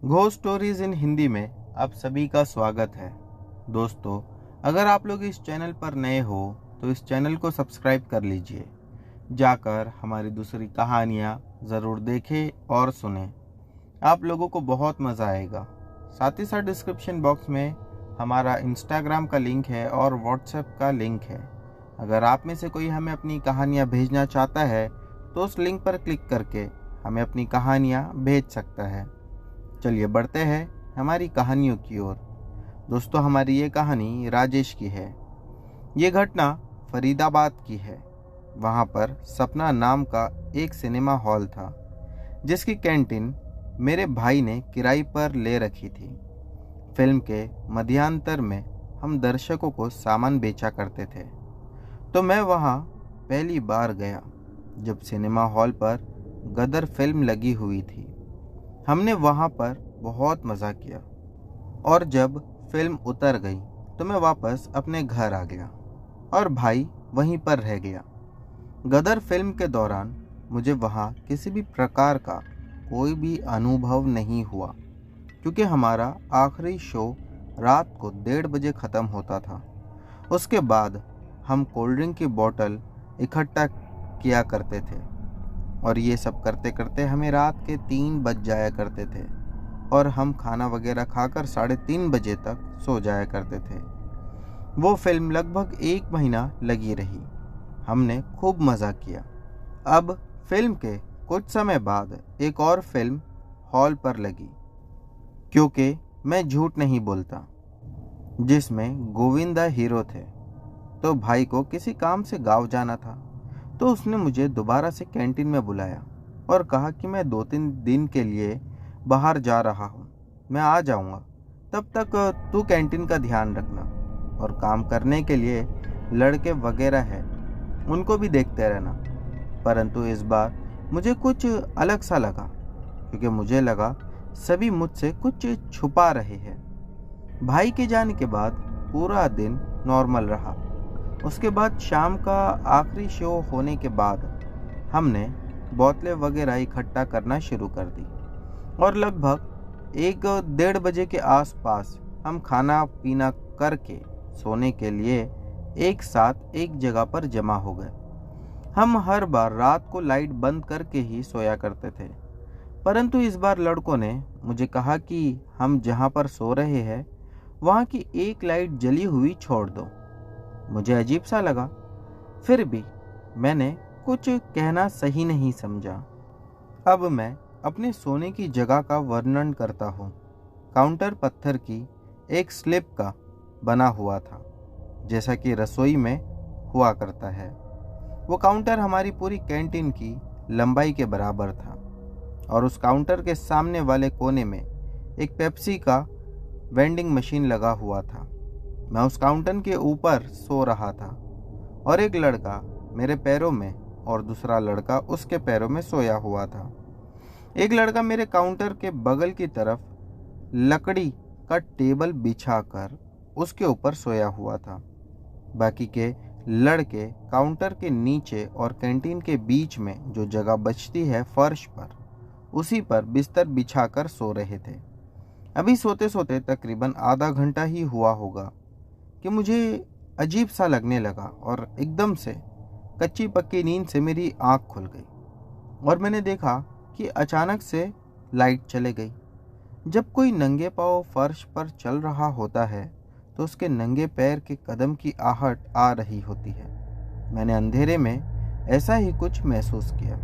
Ghost stories in Hindi में आप सभी का स्वागत है। दोस्तों, अगर आप लोग इस चैनल पर नए हो तो इस चैनल को सब्सक्राइब कर लीजिए। जाकर हमारी दूसरी कहानियाँ ज़रूर देखें और सुनें। आप लोगों को बहुत मज़ा आएगा। साथ ही साथ डिस्क्रिप्शन बॉक्स में हमारा इंस्टाग्राम का लिंक है और व्हाट्सएप का लिंक है। अगर आप में से कोई हमें अपनी कहानियाँ भेजना चाहता है तो उस लिंक पर क्लिक करके हमें अपनी कहानियाँ भेज सकता है। चलिए बढ़ते हैं हमारी कहानियों की ओर। दोस्तों, हमारी ये कहानी राजेश की है। ये घटना फरीदाबाद की है। वहाँ पर सपना नाम का एक सिनेमा हॉल था जिसकी कैंटीन मेरे भाई ने किराए पर ले रखी थी। फिल्म के मध्यांतर में हम दर्शकों को सामान बेचा करते थे। तो मैं वहाँ पहली बार गया जब सिनेमा हॉल पर गदर फिल्म लगी हुई थी। हमने वहाँ पर बहुत मज़ा किया और जब फिल्म उतर गई तो मैं वापस अपने घर आ गया और भाई वहीं पर रह गया। गदर फिल्म के दौरान मुझे वहाँ किसी भी प्रकार का कोई भी अनुभव नहीं हुआ क्योंकि हमारा आखिरी शो रात को 1:30 बजे ख़त्म होता था। उसके बाद हम कोल्ड ड्रिंक की बोतल इकट्ठा किया करते थे और ये सब करते करते हमें रात के 3 बज जाया करते थे और हम खाना वगैरह खाकर 3:30 बजे तक सो जाया करते थे। वो फिल्म लगभग 1 महीना लगी रही। हमने खूब मज़ा किया। अब फिल्म के कुछ समय बाद एक और फिल्म हॉल पर लगी, क्योंकि मैं झूठ नहीं बोलता, जिसमें गोविंदा हीरो थे। तो भाई को किसी काम से गाँव जाना था तो उसने मुझे दोबारा से कैंटीन में बुलाया और कहा कि मैं 2-3 दिन के लिए बाहर जा रहा हूँ, मैं आ जाऊँगा, तब तक तू कैंटीन का ध्यान रखना और काम करने के लिए लड़के वगैरह हैं, उनको भी देखते रहना। परंतु इस बार मुझे कुछ अलग सा लगा क्योंकि मुझे लगा सभी मुझसे कुछ छुपा रहे हैं। भाई के जाने के बाद पूरा दिन नॉर्मल रहा। उसके बाद शाम का आखिरी शो होने के बाद हमने बोतलें वगैरह इकट्ठा करना शुरू कर दी और लगभग 1-1:30 बजे के आसपास हम खाना पीना करके सोने के लिए एक साथ एक जगह पर जमा हो गए। हम हर बार रात को लाइट बंद करके ही सोया करते थे, परंतु इस बार लड़कों ने मुझे कहा कि हम जहाँ पर सो रहे हैं वहाँ की एक लाइट जली हुई छोड़ दो। मुझे अजीब सा लगा, फिर भी मैंने कुछ कहना सही नहीं समझा। अब मैं अपने सोने की जगह का वर्णन करता हूँ। काउंटर पत्थर की एक स्लिप का बना हुआ था, जैसा कि रसोई में हुआ करता है। वो काउंटर हमारी पूरी कैंटीन की लंबाई के बराबर था और उस काउंटर के सामने वाले कोने में एक पेप्सी का वेंडिंग मशीन लगा हुआ था। मैं उस काउंटर के ऊपर सो रहा था और एक लड़का मेरे पैरों में और दूसरा लड़का उसके पैरों में सोया हुआ था। एक लड़का मेरे काउंटर के बगल की तरफ लकड़ी का टेबल बिछाकर उसके ऊपर सोया हुआ था। बाकी के लड़के काउंटर के नीचे और कैंटीन के बीच में जो जगह बचती है फर्श पर, उसी पर बिस्तर बिछाकर सो रहे थे। अभी सोते सोते तकरीबन आधा घंटा ही हुआ होगा कि मुझे अजीब सा लगने लगा और एकदम से कच्ची पक्की नींद से मेरी आंख खुल गई और मैंने देखा कि अचानक से लाइट चले गई। जब कोई नंगे पांव फर्श पर चल रहा होता है तो उसके नंगे पैर के कदम की आहट आ रही होती है। मैंने अंधेरे में ऐसा ही कुछ महसूस किया।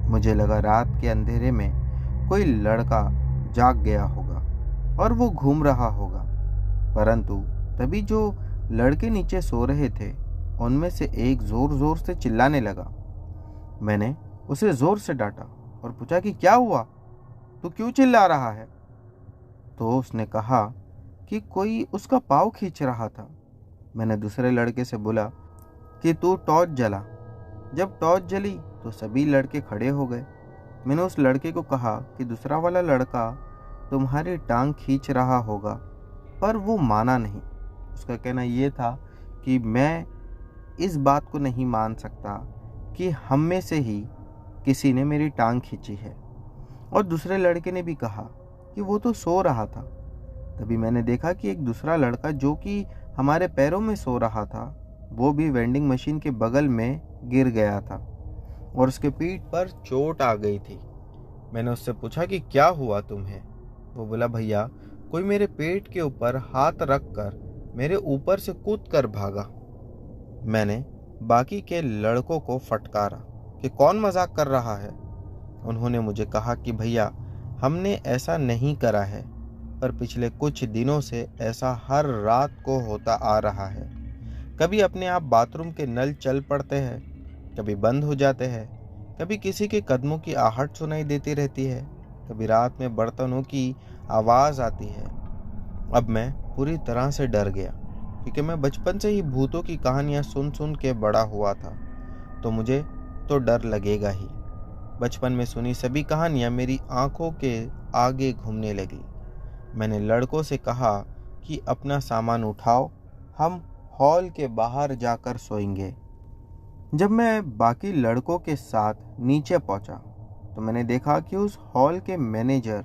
मुझे लगा रात के अंधेरे में कोई लड़का जाग गया होगा और वो घूम रहा होगा। परंतु तभी जो लड़के नीचे सो रहे थे उनमें से एक जोर जोर से चिल्लाने लगा। मैंने उसे जोर से डांटा और पूछा कि क्या हुआ, तू क्यों चिल्ला रहा है? तो उसने कहा कि कोई उसका पाँव खींच रहा था। मैंने दूसरे लड़के से बोला कि तू टॉर्च जला। जब टॉर्च जली तो सभी लड़के खड़े हो गए। मैंने उस लड़के को कहा कि दूसरा वाला लड़का तुम्हारी टांग खींच रहा होगा, पर वो माना नहीं। उसका कहना ये था कि मैं इस बात को नहीं मान सकता कि हम में से ही किसी ने मेरी टांग खींची है। और दूसरे लड़के ने भी कहा कि वो तो सो रहा था। तभी मैंने देखा कि एक दूसरा लड़का जो कि हमारे पैरों में सो रहा था, वो भी वेंडिंग मशीन के बगल में गिर गया था और उसके पीठ पर चोट आ गई थी। मैंने उससे पूछा कि क्या हुआ तुम्हें? वो बोला, भैया कोई मेरे पेट के ऊपर हाथ रखकर मेरे ऊपर से कूद कर भागा। मैंने बाकी के लड़कों को फटकारा कि कौन मजाक कर रहा है। उन्होंने मुझे कहा कि भैया हमने ऐसा नहीं करा है, पर पिछले कुछ दिनों से ऐसा हर रात को होता आ रहा है। कभी अपने आप बाथरूम के नल चल पड़ते हैं, कभी बंद हो जाते हैं, कभी किसी के कदमों की आहट सुनाई देती रहती है, कभी रात में बर्तनों की आवाज़ आती है। अब मैं पूरी तरह से डर गया, क्योंकि मैं बचपन से ही भूतों की कहानियां सुन सुन के बड़ा हुआ था, तो मुझे तो डर लगेगा ही। बचपन में सुनी सभी कहानियां मेरी आंखों के आगे घूमने लगी। मैंने लड़कों से कहा कि अपना सामान उठाओ, हम हॉल के बाहर जाकर सोएंगे। जब मैं बाकी लड़कों के साथ नीचे पहुंचा, तो मैंने देखा कि उस हॉल के मैनेजर,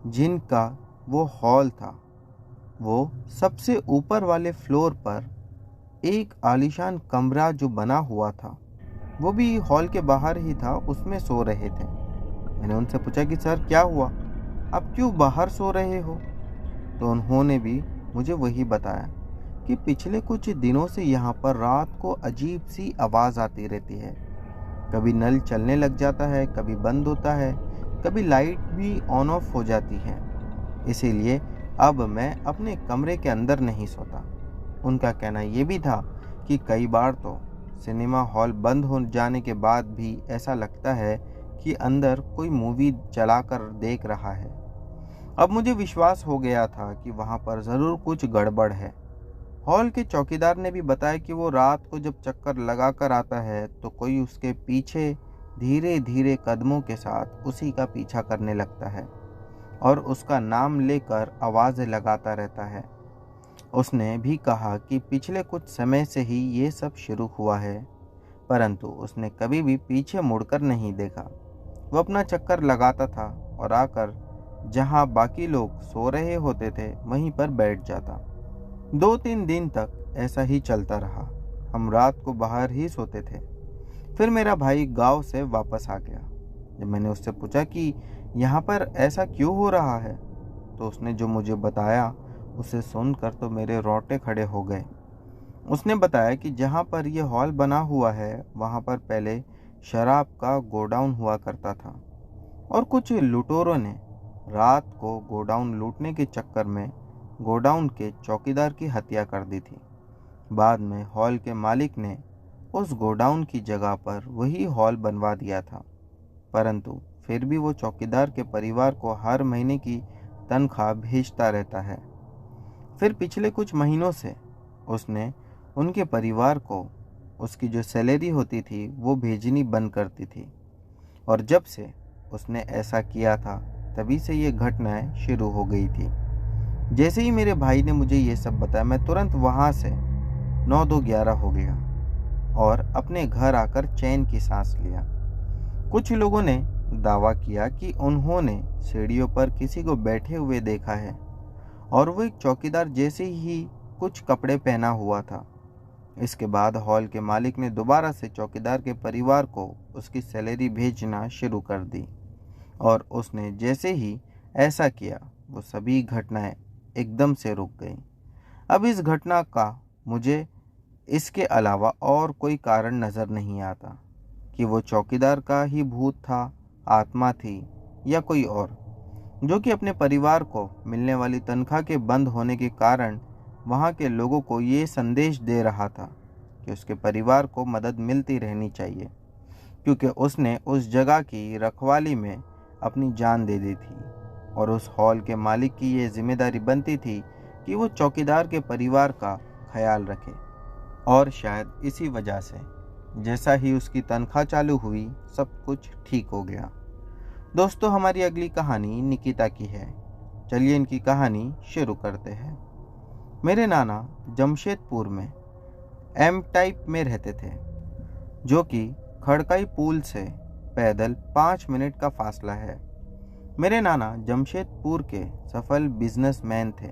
जिनका वो हॉल था, वो सबसे ऊपर वाले फ्लोर पर एक आलीशान कमरा जो बना हुआ था, वो भी हॉल के बाहर ही था, उसमें सो रहे थे। मैंने उनसे पूछा कि सर क्या हुआ, आप क्यों बाहर सो रहे हो? तो उन्होंने भी मुझे वही बताया कि पिछले कुछ दिनों से यहाँ पर रात को अजीब सी आवाज़ आती रहती है। कभी नल चलने लग जाता है, कभी बंद होता है, कभी लाइट भी ऑन ऑफ हो जाती है। इसीलिए अब मैं अपने कमरे के अंदर नहीं सोता। उनका कहना ये भी था कि कई बार तो सिनेमा हॉल बंद हो जाने के बाद भी ऐसा लगता है कि अंदर कोई मूवी चलाकर देख रहा है। अब मुझे विश्वास हो गया था कि वहाँ पर ज़रूर कुछ गड़बड़ है। हॉल के चौकीदार ने भी बताया कि वो रात को जब चक्कर लगा कर आता है तो कोई उसके पीछे धीरे धीरे कदमों के साथ उसी का पीछा करने लगता है और उसका नाम लेकर आवाज़ें लगाता रहता है। उसने भी कहा कि पिछले कुछ समय से ही ये सब शुरू हुआ है, परंतु उसने कभी भी पीछे मुड़कर नहीं देखा। वो अपना चक्कर लगाता था और आकर जहाँ बाकी लोग सो रहे होते थे वहीं पर बैठ जाता। 2-3 दिन तक ऐसा ही चलता रहा। हम रात को बाहर ही सोते थे। फिर मेरा भाई गांव से वापस आ गया। जब मैंने उससे पूछा कि यहाँ पर ऐसा क्यों हो रहा है, तो उसने जो मुझे बताया उसे सुनकर तो मेरे रोंगटे खड़े हो गए। उसने बताया कि जहाँ पर यह हॉल बना हुआ है वहाँ पर पहले शराब का गोडाउन हुआ करता था और कुछ लुटेरों ने रात को गोडाउन लूटने के चक्कर में गोडाउन के चौकीदार की हत्या कर दी थी। बाद में हॉल के मालिक ने उस गोडाउन की जगह पर वही हॉल बनवा दिया था, परंतु फिर भी वो चौकीदार के परिवार को हर महीने की तनख्वाह भेजता रहता है। फिर पिछले कुछ महीनों से उसने उनके परिवार को उसकी जो सैलरी होती थी वो भेजनी बंद करती थी, और जब से उसने ऐसा किया था तभी से ये घटनाएं शुरू हो गई थी। जैसे ही मेरे भाई ने मुझे ये सब बताया, मैं तुरंत वहाँ से 9-2-11 हो गया और अपने घर आकर चैन की सांस लिया। कुछ लोगों ने दावा किया कि उन्होंने सीढ़ियों पर किसी को बैठे हुए देखा है और वो एक चौकीदार जैसे ही कुछ कपड़े पहना हुआ था। इसके बाद हॉल के मालिक ने दोबारा से चौकीदार के परिवार को उसकी सैलरी भेजना शुरू कर दी, और उसने जैसे ही ऐसा किया वो सभी घटनाएं एकदम से रुक गईं। अब इस घटना का मुझे इसके अलावा और कोई कारण नज़र नहीं आता कि वो चौकीदार का ही भूत था, आत्मा थी, या कोई और, जो कि अपने परिवार को मिलने वाली तनख्वाह के बंद होने के कारण वहाँ के लोगों को ये संदेश दे रहा था कि उसके परिवार को मदद मिलती रहनी चाहिए, क्योंकि उसने उस जगह की रखवाली में अपनी जान दे दी थी और उस हॉल के मालिक की ये जिम्मेदारी बनती थी कि वो चौकीदार के परिवार का ख्याल रखे। और शायद इसी वजह से जैसा ही उसकी तनख्वाह चालू हुई सब कुछ ठीक हो गया। दोस्तों, हमारी अगली कहानी निकिता की है। चलिए इनकी कहानी शुरू करते हैं। मेरे नाना जमशेदपुर में एम टाइप में रहते थे, जो कि खड़काई पुल से पैदल 5 मिनट का फासला है। मेरे नाना जमशेदपुर के सफल बिजनेसमैन थे।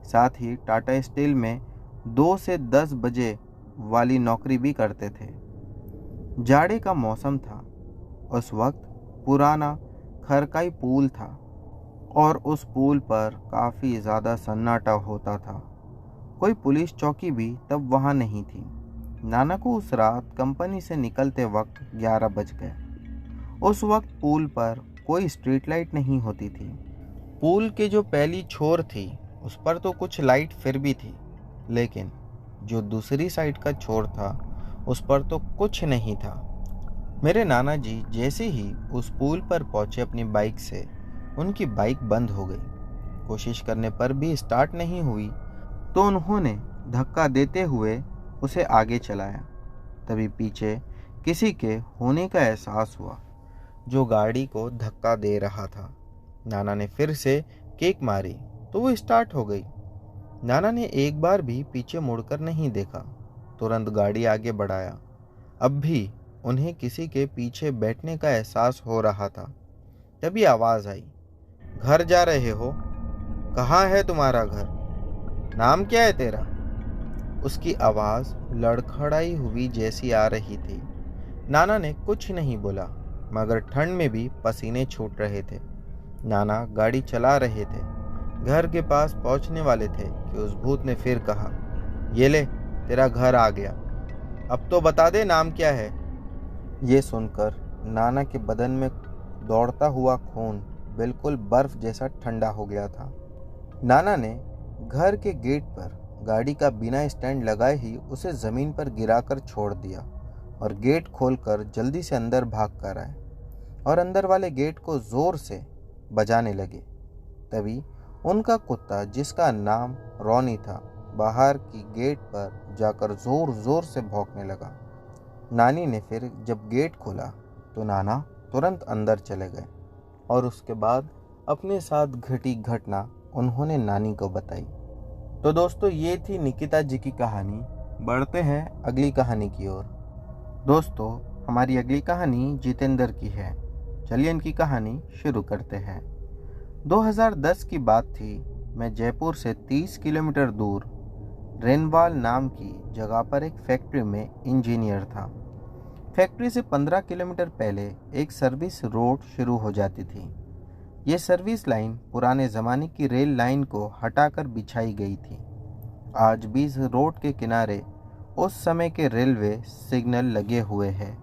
साथ ही टाटा स्टील में 2 से 10 बजे वाली नौकरी भी करते थे। जाड़े का मौसम था। उस वक्त पुराना खरकाई पुल था और उस पुल पर काफ़ी ज़्यादा सन्नाटा होता था। कोई पुलिस चौकी भी तब वहाँ नहीं थी। नाना को उस रात कंपनी से निकलते वक्त 11 बज गए। उस वक्त पुल पर कोई स्ट्रीट लाइट नहीं होती थी। पुल के जो पहली छोर थी उस पर तो कुछ लाइट फिर भी थी, लेकिन जो दूसरी साइड का छोर था उस पर तो कुछ नहीं था। मेरे नाना जी जैसे ही उस पुल पर पहुंचे अपनी बाइक से, उनकी बाइक बंद हो गई। कोशिश करने पर भी स्टार्ट नहीं हुई तो उन्होंने धक्का देते हुए उसे आगे चलाया। तभी पीछे किसी के होने का एहसास हुआ जो गाड़ी को धक्का दे रहा था। नाना ने फिर से किक मारी तो वो स्टार्ट हो गई। नाना ने एक बार भी पीछे मुड़कर नहीं देखा, तुरंत गाड़ी आगे बढ़ाया। अब भी उन्हें किसी के पीछे बैठने का एहसास हो रहा था। तभी आवाज़ आई, घर जा रहे हो? कहाँ है तुम्हारा घर? नाम क्या है तेरा? उसकी आवाज़ लड़खड़ाई हुई जैसी आ रही थी। नाना ने कुछ नहीं बोला, मगर ठंड में भी पसीने छूट रहे थे। नाना गाड़ी चला रहे थे। घर के पास पहुंचने वाले थे कि उस भूत ने फिर कहा, ये ले, तेरा घर आ गया। अब तो बता दे नाम क्या है? ये सुनकर नाना के बदन में दौड़ता हुआ खून बिल्कुल बर्फ जैसा ठंडा हो गया था। नाना ने घर के गेट पर गाड़ी का बिना स्टैंड लगाए ही उसे ज़मीन पर गिराकर छोड़ दिया और गेट खोलकर जल्दी से अंदर भाग कर आए और अंदर वाले गेट को ज़ोर से बजाने लगे। तभी उनका कुत्ता, जिसका नाम रॉनी था, बाहर की गेट पर जाकर ज़ोर ज़ोर से भौंकने लगा। नानी ने फिर जब गेट खोला तो नाना तुरंत अंदर चले गए और उसके बाद अपने साथ घटी घटना उन्होंने नानी को बताई। तो दोस्तों, ये थी निकिता जी की कहानी। बढ़ते हैं अगली कहानी की ओर। दोस्तों, हमारी अगली कहानी जितेंद्र की है। चलिए इनकी कहानी शुरू करते हैं। 2010 की बात थी। मैं जयपुर से 30 किलोमीटर दूर रेनवाल नाम की जगह पर एक फैक्ट्री में इंजीनियर था। फैक्ट्री से 15 किलोमीटर पहले एक सर्विस रोड शुरू हो जाती थी। ये सर्विस लाइन पुराने ज़माने की रेल लाइन को हटाकर बिछाई गई थी। आज भी इस रोड के किनारे उस समय के रेलवे सिग्नल लगे हुए हैं।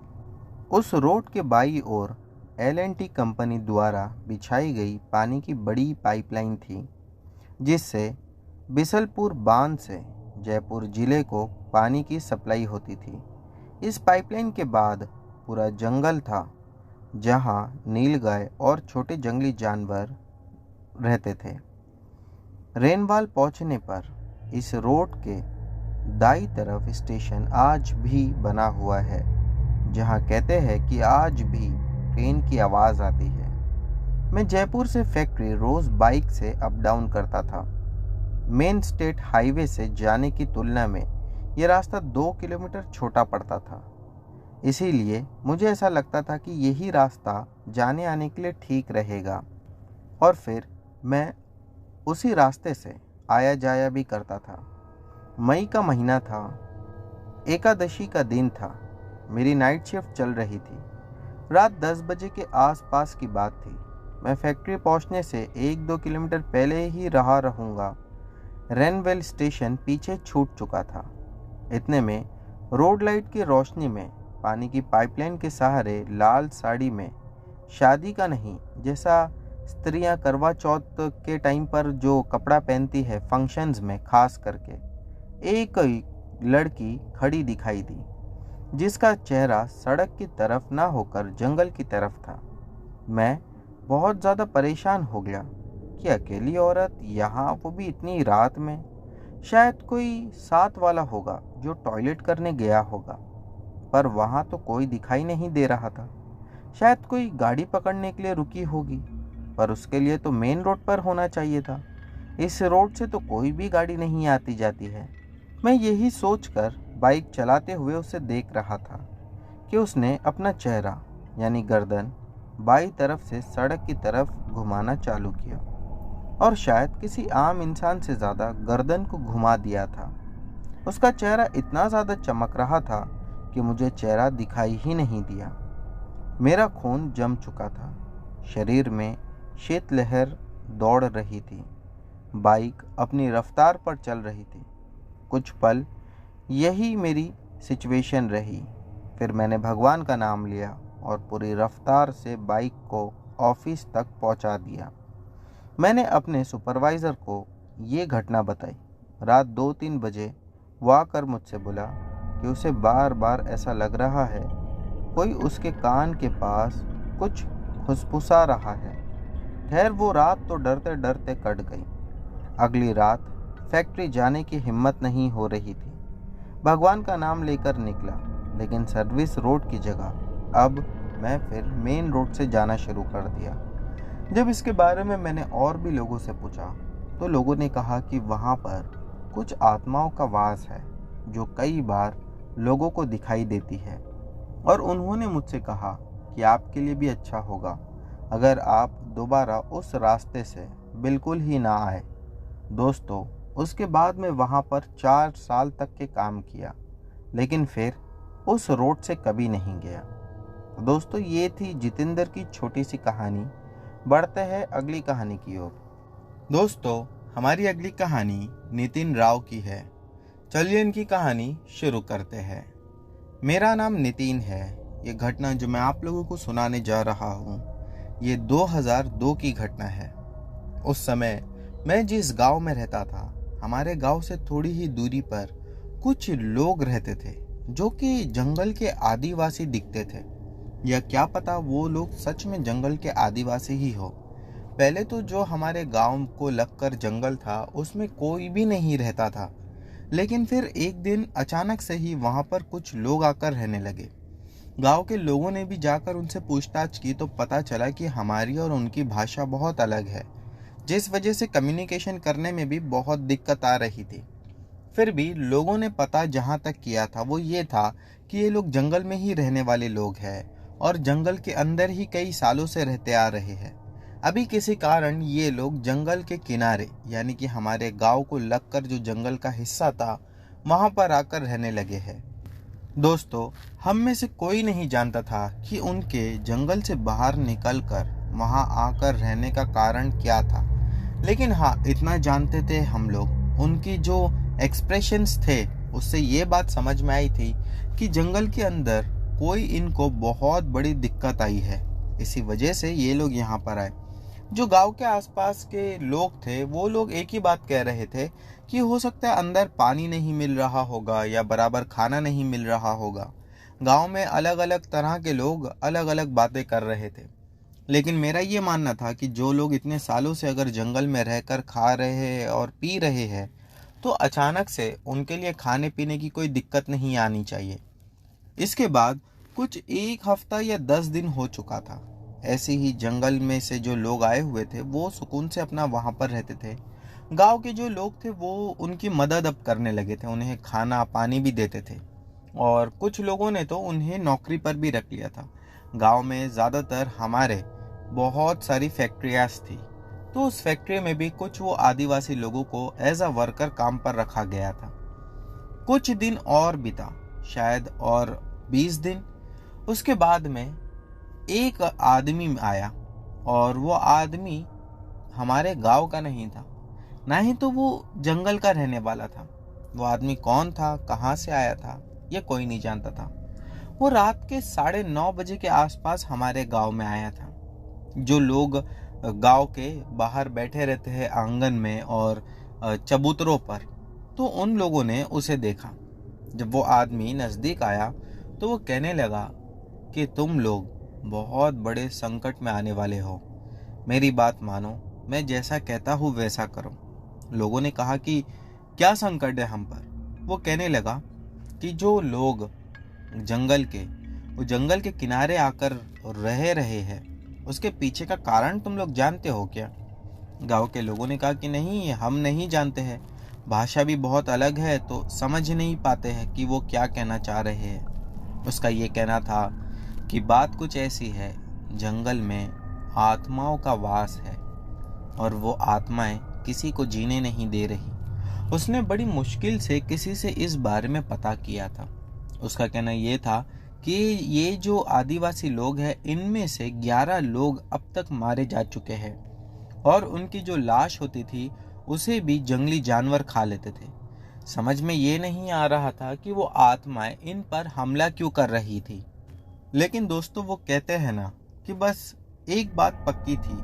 उस रोड के बाईं ओर L&T कंपनी द्वारा बिछाई गई पानी की बड़ी पाइपलाइन थी, जिससे बिसलपुर बांध से जयपुर जिले को पानी की सप्लाई होती थी। इस पाइपलाइन के बाद पूरा जंगल था, जहां नीलगाय और छोटे जंगली जानवर रहते थे। रेनवाल पहुंचने पर इस रोड के दाईं तरफ स्टेशन आज भी बना हुआ है, जहां कहते हैं कि आज भी ट्रेन की आवाज़ आती है। मैं जयपुर से फैक्ट्री रोज़ बाइक से अप डाउन करता था। मेन स्टेट हाईवे से जाने की तुलना में यह रास्ता 2 किलोमीटर छोटा पड़ता था। इसीलिए मुझे ऐसा लगता था कि यही रास्ता जाने आने के लिए ठीक रहेगा और फिर मैं उसी रास्ते से आया जाया भी करता था। मई का महीना था, एकादशी का दिन था। मेरी नाइट शिफ्ट चल रही थी। रात 10 बजे के आसपास की बात थी। मैं फैक्ट्री पहुंचने से 1-2 किलोमीटर पहले ही रहा रहूँगा। रेनवेल स्टेशन पीछे छूट चुका था। इतने में रोड लाइट की रोशनी में पानी की पाइपलाइन के सहारे लाल साड़ी में, शादी का नहीं, जैसा स्त्रियां करवा चौथ के टाइम पर जो कपड़ा पहनती है फंक्शंस में खास करके, एक लड़की खड़ी दिखाई दी, जिसका चेहरा सड़क की तरफ ना होकर जंगल की तरफ था। मैं बहुत ज़्यादा परेशान हो गया कि अकेली औरत यहाँ, वो भी इतनी रात में। शायद कोई साथ वाला होगा जो टॉयलेट करने गया होगा, पर वहाँ तो कोई दिखाई नहीं दे रहा था। शायद कोई गाड़ी पकड़ने के लिए रुकी होगी, पर उसके लिए तो मेन रोड पर होना चाहिए था। इस रोड से तो कोई भी गाड़ी नहीं आती जाती है। मैं यही सोचकर बाइक चलाते हुए उसे देख रहा था कि उसने अपना चेहरा यानी गर्दन बाईं तरफ से सड़क की तरफ घुमाना चालू किया और शायद किसी आम इंसान से ज़्यादा गर्दन को घुमा दिया था। उसका चेहरा इतना ज़्यादा चमक रहा था कि मुझे चेहरा दिखाई ही नहीं दिया। मेरा खून जम चुका था, शरीर में शीतलहर दौड़ रही थी। बाइक अपनी रफ्तार पर चल रही थी। कुछ पल यही मेरी सिचुएशन रही। फिर मैंने भगवान का नाम लिया और पूरी रफ्तार से बाइक को ऑफिस तक पहुंचा दिया। मैंने अपने सुपरवाइज़र को ये घटना बताई। रात 2-3 बजे वो आकर मुझसे बोला कि उसे बार बार ऐसा लग रहा है कोई उसके कान के पास कुछ फुसफुसा रहा है। खैर वो रात तो डरते डरते कट गई। अगली रात फैक्ट्री जाने की हिम्मत नहीं हो रही थी। भगवान का नाम लेकर निकला, लेकिन सर्विस रोड की जगह अब मैं फिर मेन रोड से जाना शुरू कर दिया। जब इसके बारे में मैंने और भी लोगों से पूछा तो लोगों ने कहा कि वहाँ पर कुछ आत्माओं का वास है जो कई बार लोगों को दिखाई देती है, और उन्होंने मुझसे कहा कि आपके लिए भी अच्छा होगा अगर आप दोबारा उस रास्ते से बिल्कुल ही ना आए। दोस्तों, उसके बाद मैं वहाँ पर 4 साल तक के काम किया, लेकिन फिर उस रोड से कभी नहीं गया। तो दोस्तों, ये थी जितेंद्र की छोटी सी कहानी। बढ़ते हैं अगली कहानी की ओर। दोस्तों, हमारी अगली कहानी नितिन राव की है। चलिए इनकी कहानी शुरू करते हैं। मेरा नाम नितिन है। ये घटना जो मैं आप लोगों को सुनाने जा रहा हूँ, ये 2002 की घटना है। उस समय मैं जिस गांव में रहता था, हमारे गांव से थोड़ी ही दूरी पर कुछ लोग रहते थे जो कि जंगल के आदिवासी दिखते थे, या क्या पता वो लोग सच में जंगल के आदिवासी ही हो। पहले तो जो हमारे गांव को लगकर जंगल था उसमें कोई भी नहीं रहता था, लेकिन फिर एक दिन अचानक से ही वहां पर कुछ लोग आकर रहने लगे। गांव के लोगों ने भी जाकर उनसे पूछताछ की तो पता चला कि हमारी और उनकी भाषा बहुत अलग है, जिस वजह से कम्युनिकेशन करने में भी बहुत दिक्कत आ रही थी। फिर भी लोगों ने पता जहां तक किया था वो ये था कि ये लोग जंगल में ही रहने वाले लोग हैं और जंगल के अंदर ही कई सालों से रहते आ रहे हैं। अभी किसी कारण ये लोग जंगल के किनारे, यानी कि हमारे गांव को लगकर जो जंगल का हिस्सा था, वहां पर आकर रहने लगे हैं। दोस्तों, हम में से कोई नहीं जानता था कि उनके जंगल से बाहर निकलकर वहां आकर रहने का कारण क्या था, लेकिन हाँ, इतना जानते थे हम लोग, उनकी जो एक्सप्रेशंस थे उससे ये बात समझ में आई थी कि जंगल के अंदर कोई इनको बहुत बड़ी दिक्कत आई है। इसी वजह से ये लोग यहाँ पर आए। जो गांव के आसपास के लोग थे वो लोग एक ही बात कह रहे थे कि हो सकता है अंदर पानी नहीं मिल रहा होगा या बराबर खाना नहीं मिल रहा होगा। गांव में अलग अलग तरह के लोग अलग अलग बातें कर रहे थे, लेकिन मेरा ये मानना था कि जो लोग इतने सालों से अगर जंगल में रहकर खा रहे हैं और पी रहे हैं तो अचानक से उनके लिए खाने पीने की कोई दिक्कत नहीं आनी चाहिए। इसके बाद कुछ 1 हफ्ता या 10 दिन हो चुका था। ऐसे ही जंगल में से जो लोग आए हुए थे वो सुकून से अपना वहाँ पर रहते थे। गांव के जो लोग थे वो उनकी मदद अब करने लगे थे, उन्हें खाना पानी भी देते थे, और कुछ लोगों ने तो उन्हें नौकरी पर भी रख लिया था। गांव में ज़्यादातर हमारे बहुत सारी फैक्ट्रियाज थी, तो उस फैक्ट्री में भी कुछ वो आदिवासी लोगों को एज अ वर्कर काम पर रखा गया था। कुछ दिन और बीता, शायद और 20 दिन। उसके बाद में एक आदमी आया, और वो आदमी हमारे गांव का नहीं था, ना ही तो वो जंगल का रहने वाला था। वो आदमी कौन था, कहाँ से आया था, ये कोई नहीं जानता था। वो रात के 9:30 बजे के आसपास हमारे गांव में आया था। जो लोग गांव के बाहर बैठे रहते हैं आंगन में और चबूतरों पर, तो उन लोगों ने उसे देखा। जब वो आदमी नज़दीक आया तो वो कहने लगा कि तुम लोग बहुत बड़े संकट में आने वाले हो, मेरी बात मानो, मैं जैसा कहता हूँ वैसा करो। लोगों ने कहा कि क्या संकट है हम पर। वो कहने लगा कि जो लोग जंगल के किनारे आकर रह रहे हैं उसके पीछे का कारण तुम लोग जानते हो क्या। गांव के लोगों ने कहा कि नहीं, हम नहीं जानते हैं, भाषा भी बहुत अलग है तो समझ नहीं पाते हैं कि वो क्या कहना चाह रहे हैं। उसका ये कहना था कि बात कुछ ऐसी है जंगल में आत्माओं का वास है और वो आत्माएं किसी को जीने नहीं दे रही। उसने बड़ी मुश्किल से किसी से इस बारे में पता किया था। उसका कहना ये था कि ये जो आदिवासी लोग हैं, इनमें से 11 लोग अब तक मारे जा चुके हैं और उनकी जो लाश होती थी उसे भी जंगली जानवर खा लेते थे। समझ में ये नहीं आ रहा था कि वो आत्माएं इन पर हमला क्यों कर रही थी। लेकिन दोस्तों, वो कहते हैं ना कि बस एक बात पक्की थी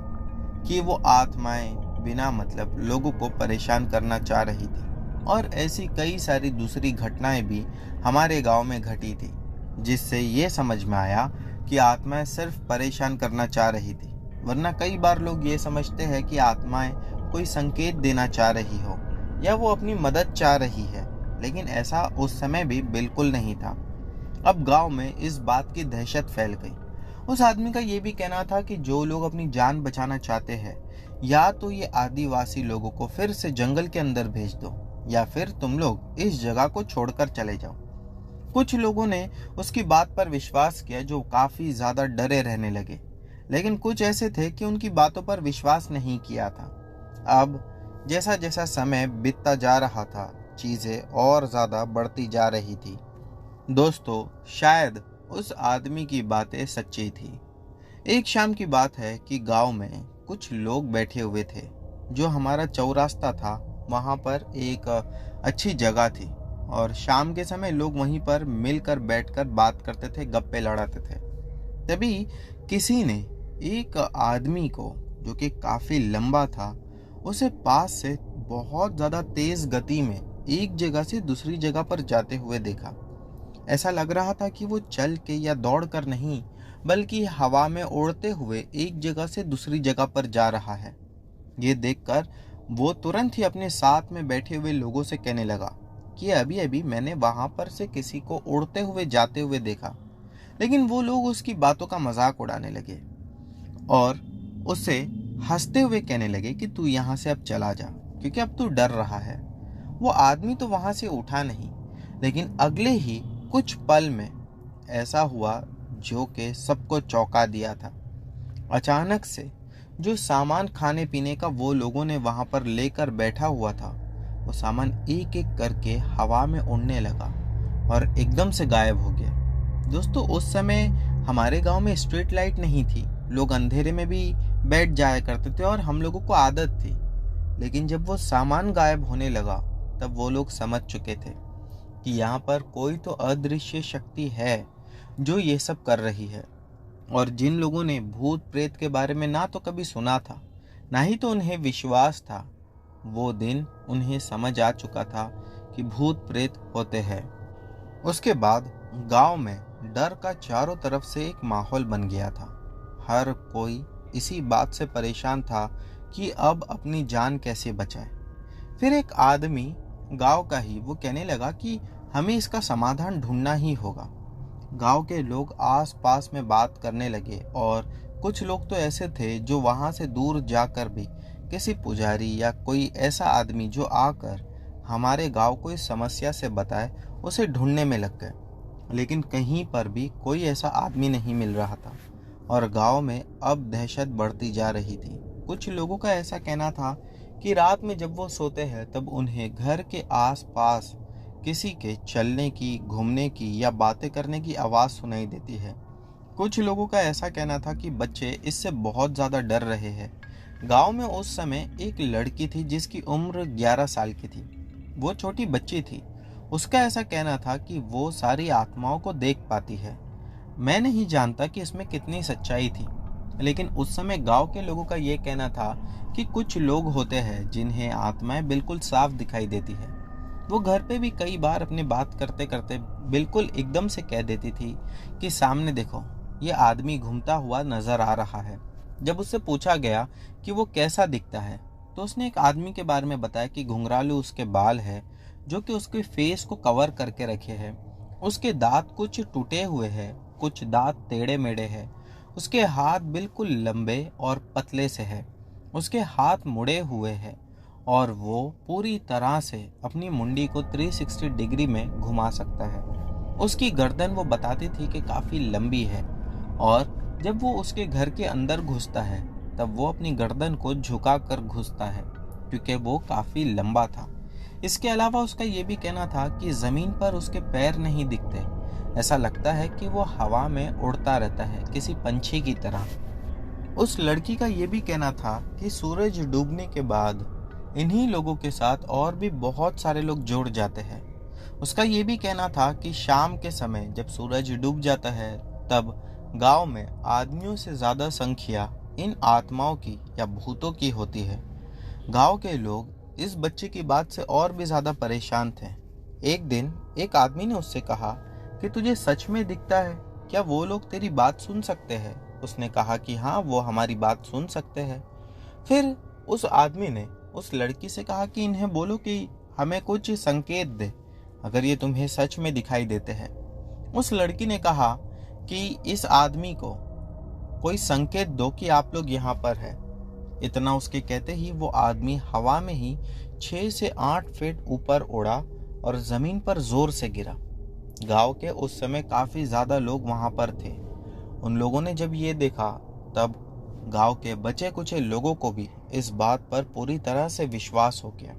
कि वो आत्माएं बिना मतलब लोगों को परेशान करना चाह रही थी। और ऐसी कई सारी दूसरी घटनाएं भी हमारे गांव में घटी थी, जिससे ये समझ में आया कि आत्माएं सिर्फ परेशान करना चाह रही थी। वरना कई बार लोग ये समझते हैं कि आत्माएं कोई संकेत देना चाह रही हो या वो अपनी मदद चाह रही है, लेकिन ऐसा उस समय भी बिल्कुल नहीं था। अब गांव में इस बात की दहशत फैल गई। उस आदमी का ये भी कहना था कि जो लोग अपनी जान बचाना चाहते हैं, या तो ये आदिवासी लोगों को फिर से जंगल के अंदर भेज दो या फिर तुम लोग इस जगह को छोड़कर चले जाओ। कुछ लोगों ने उसकी बात पर विश्वास किया, जो काफी ज्यादा डरे रहने लगे, लेकिन कुछ ऐसे थे कि उनकी बातों पर विश्वास नहीं किया था। अब जैसा जैसा समय बीतता जा रहा था, चीजें और ज्यादा बढ़ती जा रही थी। दोस्तों, शायद उस आदमी की बातें सच्ची थी। एक शाम की बात है कि गांव में कुछ लोग बैठे हुए थे। जो हमारा चौरास्ता था, वहां पर एक अच्छी जगह थी और शाम के समय लोग वहीं पर मिलकर बैठकर बात करते थे, गप्पे लड़ाते थे। तभी किसी ने एक आदमी को, जो कि काफी लंबा था, उसे पास से बहुत ज्यादा तेज गति में एक जगह से दूसरी जगह पर जाते हुए देखा। ऐसा लग रहा था कि वो चल के या दौड़ कर नहीं, बल्कि हवा में उड़ते हुए एक जगह से दूसरी जगह पर जा रहा है। ये देखकर वो तुरंत ही अपने साथ में बैठे हुए लोगों से कहने लगा कि अभी अभी मैंने वहां पर से किसी को उड़ते हुए जाते हुए देखा। लेकिन वो लोग उसकी बातों का मजाक उड़ाने लगे और उससे हंसते हुए कहने लगे कि तू यहाँ से अब चला जा, क्योंकि अब तू डर रहा है। वो आदमी तो वहां से उठा नहीं, लेकिन अगले ही कुछ पल में ऐसा हुआ जो कि सबको चौंका दिया था। अचानक से जो सामान खाने पीने का वो लोगों ने वहां पर लेकर बैठा हुआ था, वो सामान एक एक करके हवा में उड़ने लगा और एकदम से गायब हो गया। दोस्तों, उस समय हमारे गांव में स्ट्रीट लाइट नहीं थी, लोग अंधेरे में भी बैठ जाया करते थे और हम लोगों को आदत थी। लेकिन जब वो सामान गायब होने लगा, तब वो लोग समझ चुके थे कि यहाँ पर कोई तो अदृश्य शक्ति है जो ये सब कर रही है। और जिन लोगों ने भूत प्रेत के बारे में ना तो कभी सुना था, ना ही तो उन्हें विश्वास था, वो दिन उन्हें समझ आ चुका था कि भूत प्रेत होते हैं। उसके बाद गांव में डर का चारों तरफ से एक माहौल बन गया था। हर कोई इसी बात से परेशान था कि अब अपनी जान कैसे बचाए। फिर एक आदमी, गांव का ही, वो कहने लगा कि हमें इसका समाधान ढूंढना ही होगा। गांव के लोग आस-पास में बात करने लगे और कुछ लोग तो ऐसे थे जो वहां से दूर जाकर भी किसी पुजारी या कोई ऐसा आदमी जो आकर हमारे गांव को इस समस्या से बताए, उसे ढूंढने में लग गए। लेकिन कहीं पर भी कोई ऐसा आदमी नहीं मिल रहा था और गांव में अब दहशत बढ़ती जा रही थी। कुछ लोगों का ऐसा कहना था कि रात में जब वो सोते हैं तब उन्हें घर के आसपास किसी के चलने की, घूमने की या बातें करने की आवाज़ सुनाई देती है। कुछ लोगों का ऐसा कहना था कि बच्चे इससे बहुत ज़्यादा डर रहे हैं। गांव में उस समय एक लड़की थी जिसकी उम्र 11 साल की थी। वो छोटी बच्ची थी। उसका ऐसा कहना था कि वो सारी आत्माओं को देख पाती है। मैं नहीं जानता कि इसमें कितनी सच्चाई थी, लेकिन उस समय गांव के लोगों का ये कहना था कि कुछ लोग होते हैं जिन्हें आत्माएं बिल्कुल साफ दिखाई देती है। वो घर पे भी कई बार अपनी बात करते करते बिल्कुल एकदम से कह देती थी कि सामने देखो, ये आदमी घूमता हुआ नजर आ रहा है। जब उससे पूछा गया कि वो कैसा दिखता है, तो उसने एक आदमी के बारे में बताया कि घुंघरालू उसके बाल है, जो कि उसके फेस को कवर करके रखे हैं। उसके दांत कुछ टूटे हुए हैं, कुछ दांत टेढ़े मेढ़े हैं। उसके हाथ बिल्कुल लंबे और पतले से है। उसके हाथ मुड़े हुए हैं और वो पूरी तरह से अपनी मुंडी को 360 डिग्री में घुमा सकता है। उसकी गर्दन वो बताती थी कि काफ़ी लंबी है और जब वो उसके घर के अंदर घुसता है तब वो अपनी गर्दन को झुका कर घुसता है क्योंकि वो काफ़ी लंबा था। इसके अलावा उसका ये भी कहना था कि ज़मीन पर उसके पैर नहीं दिखते, ऐसा लगता है कि वो हवा में उड़ता रहता है किसी पंछी की तरह। उस लड़की का ये भी कहना था कि सूरज डूबने के बाद इन्हीं लोगों के साथ और भी बहुत सारे लोग जुड़ जाते हैं। उसका ये भी कहना था कि शाम के समय जब सूरज डूब जाता है तब गांव में आदमियों से ज़्यादा संख्या इन आत्माओं की या भूतों की होती है। गांव के लोग इस बच्चे की बात से और भी ज़्यादा परेशान थे। एक दिन एक आदमी ने उससे कहा कि तुझे सच में दिखता है, क्या वो लोग तेरी बात सुन सकते हैं? उसने कहा कि हाँ, वो हमारी बात सुन सकते हैं। फिर उस आदमी ने उस लड़की से कहा कि इन्हें बोलो कि हमें कुछ संकेत दे अगर ये तुम्हें सच में दिखाई देते हैं। उस लड़की ने कहा कि इस आदमी को कोई संकेत दो कि आप लोग यहाँ पर है। इतना उसके कहते ही वो आदमी हवा में ही 6 से 8 फीट ऊपर उड़ा और जमीन पर जोर से गिरा। गांव के उस समय काफी ज्यादा लोग वहां पर थे। उन लोगों ने जब ये देखा तब गांव के बचे कुचे लोगों को भी इस बात पर पूरी तरह से विश्वास हो गया।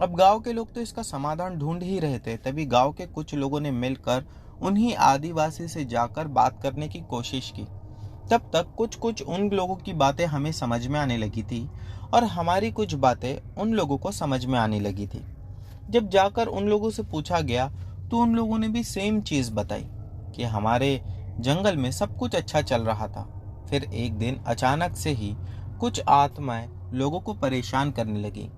अब गांव के लोग तो इसका समाधान ढूंढ ही रहे थे, तभी गांव के कुछ लोगों ने मिलकर उन्हीं आदिवासी से जाकर बात करने की कोशिश की। तब तक कुछ कुछ उन लोगों की बातें हमें समझ में आने लगी थी और हमारी कुछ बातें उन लोगों को समझ में आने लगी थी। जब जाकर उन लोगों से पूछा गया तो उन लोगों ने भी सेम चीज बताई कि हमारे जंगल में सब कुछ अच्छा चल रहा था। फिर एक दिन अचानक से ही कुछ आत्माएं लोगों को परेशान करने लगी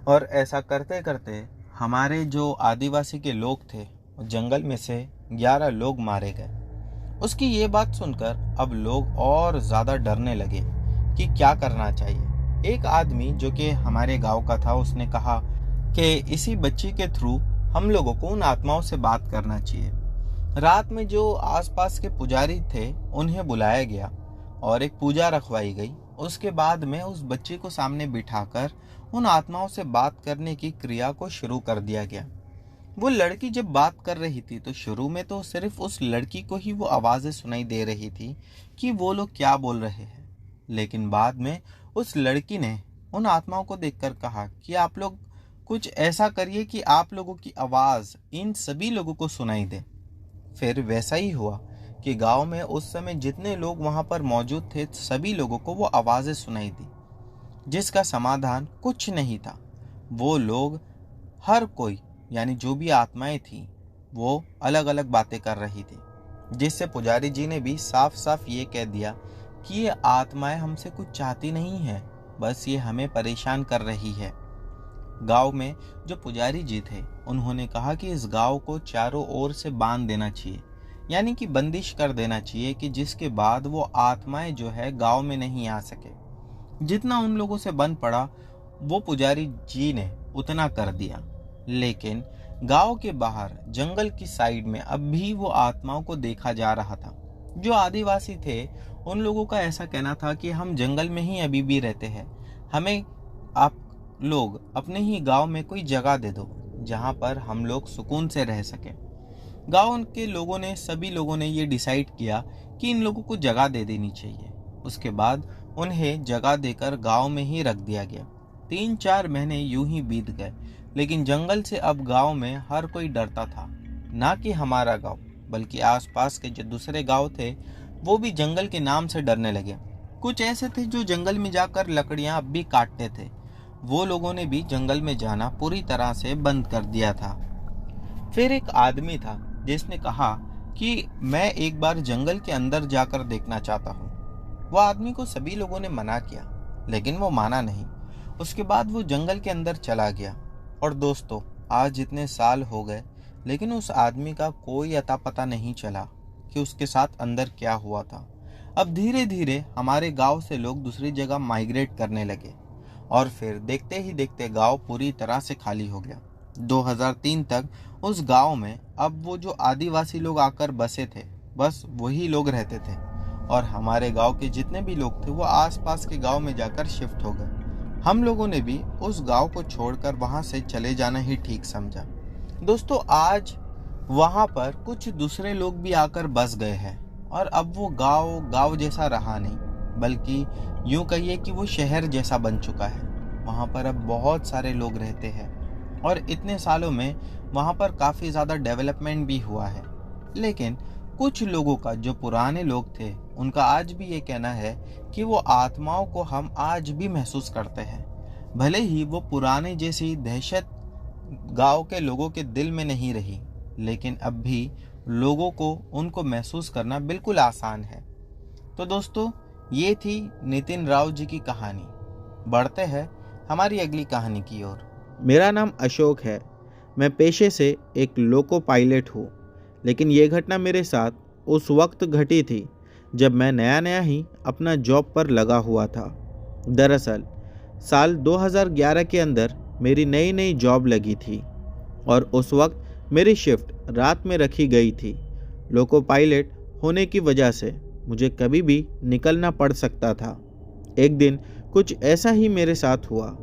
और ऐसा करते करते हमारे जो आदिवासी के लोग थे जंगल में से 11 लोग मारे गए। उसकी ये बात सुनकर अब लोग और ज्यादा डरने लगे कि क्या करना चाहिए। एक आदमी जो कि हमारे गांव का था उसने कहा कि इसी बच्ची के थ्रू हम लोगों को उन आत्माओं से बात करना चाहिए। रात में जो आसपास के पुजारी थे उन्हें बुलाया गया और एक पूजा रखवाई गई। उसके बाद में उस बच्चे को सामने बिठाकर उन आत्माओं से बात करने की क्रिया को शुरू कर दिया गया। वो लड़की जब बात कर रही थी तो शुरू में तो सिर्फ उस लड़की को ही वो आवाजें सुनाई दे रही थी कि वो लोग क्या बोल रहे हैं, लेकिन बाद में उस लड़की ने उन आत्माओं को देखकर कहा कि आप लोग कुछ ऐसा करिए कि आप लोगों की आवाज इन सभी लोगों को सुनाई दे। फिर वैसा ही हुआ कि गांव में उस समय जितने लोग वहां पर मौजूद थे सभी लोगों को वो आवाजें सुनाई दी, जिसका समाधान कुछ नहीं था। वो लोग हर कोई यानी जो भी आत्माएं थी वो अलग अलग बातें कर रही थी, जिससे पुजारी जी ने भी साफ साफ ये कह दिया कि ये आत्माएं हमसे कुछ चाहती नहीं है, बस ये हमें परेशान कर रही है। गांव में जो पुजारी जी थे उन्होंने कहा कि इस गांव को चारों ओर से बांध देना चाहिए, यानी कि बंदिश कर देना चाहिए कि जिसके बाद वो आत्माएं जो है गांव में नहीं आ सके। जितना उन लोगों से बन पड़ा वो पुजारी जी ने उतना कर दिया, लेकिन गांव के बाहर जंगल की साइड में अब भी वो आत्माओं को देखा जा रहा था। जो आदिवासी थे उन लोगों का ऐसा कहना था कि हम जंगल में ही अभी भी रहते हैं, हमें आप लोग अपने ही गांव में कोई जगह दे दो जहां पर हम लोग सुकून से रह सकें। गांव के लोगों ने सभी लोगों ने ये डिसाइड किया कि इन लोगों को जगह दे देनी चाहिए। उसके बाद उन्हें जगह देकर गांव में ही रख दिया गया। 3-4 महीने यूं ही बीत गए, लेकिन जंगल से अब गांव में हर कोई डरता था। ना कि हमारा गांव बल्कि आसपास के जो दूसरे गांव थे वो भी जंगल के नाम से डरने लगे। कुछ ऐसे थे जो जंगल में जाकर लकड़ियां अब भी काटते थे, वो लोगों ने भी जंगल में जाना पूरी तरह से बंद कर दिया था। फिर एक आदमी था जिसने कहा कि मैं एक बार जंगल के अंदर जाकर देखना चाहता हूँ। वो आदमी को सभी लोगों ने मना किया, लेकिन वो माना नहीं। उसके बाद वो जंगल के अंदर चला गया। और दोस्तों, आज जितने साल हो गए लेकिन उस आदमी का कोई अता पता नहीं चला कि उसके साथ अंदर क्या हुआ था। अब धीरे धीरे हमारे गांव से लोग दूसरी जगह माइग्रेट करने लगे और फिर देखते ही देखते गांव पूरी तरह से खाली हो गया। 2003 तक उस गांव में अब वो जो आदिवासी लोग आकर बसे थे बस वही लोग रहते थे और हमारे गांव के जितने भी लोग थे वो आसपास के गांव में जाकर शिफ्ट हो गए। हम लोगों ने भी उस गांव को छोड़कर वहां से चले जाना ही ठीक समझा। दोस्तों, आज वहां पर कुछ दूसरे लोग भी आकर बस गए हैं। और अब वो गांव जैसा रहा नहीं, बल्कि यूं कहिए कि वो शहर जैसा बन चुका है। वहाँ पर अब बहुत सारे लोग रहते हैं और इतने सालों में वहाँ पर काफ़ी ज़्यादा डेवलपमेंट भी हुआ है। लेकिन कुछ लोगों का, जो पुराने लोग थे, उनका आज भी ये कहना है कि वो आत्माओं को हम आज भी महसूस करते हैं। भले ही वो पुराने जैसी दहशत गांव के लोगों के दिल में नहीं रही, लेकिन अब भी लोगों को उनको महसूस करना बिल्कुल आसान है। तो दोस्तों, ये थी नितिन राव जी की कहानी। बढ़ते हैं हमारी अगली कहानी की ओर। मेरा नाम अशोक है। मैं पेशे से एक लोको पायलट हूँ, लेकिन ये घटना मेरे साथ उस वक्त घटी थी जब मैं नया नया ही अपना जॉब पर लगा हुआ था। दरअसल साल 2011 के अंदर मेरी नई नई जॉब लगी थी और उस वक्त मेरी शिफ्ट रात में रखी गई थी। लोको पायलट होने की वजह से मुझे कभी भी निकलना पड़ सकता था। एक दिन कुछ ऐसा ही मेरे साथ हुआ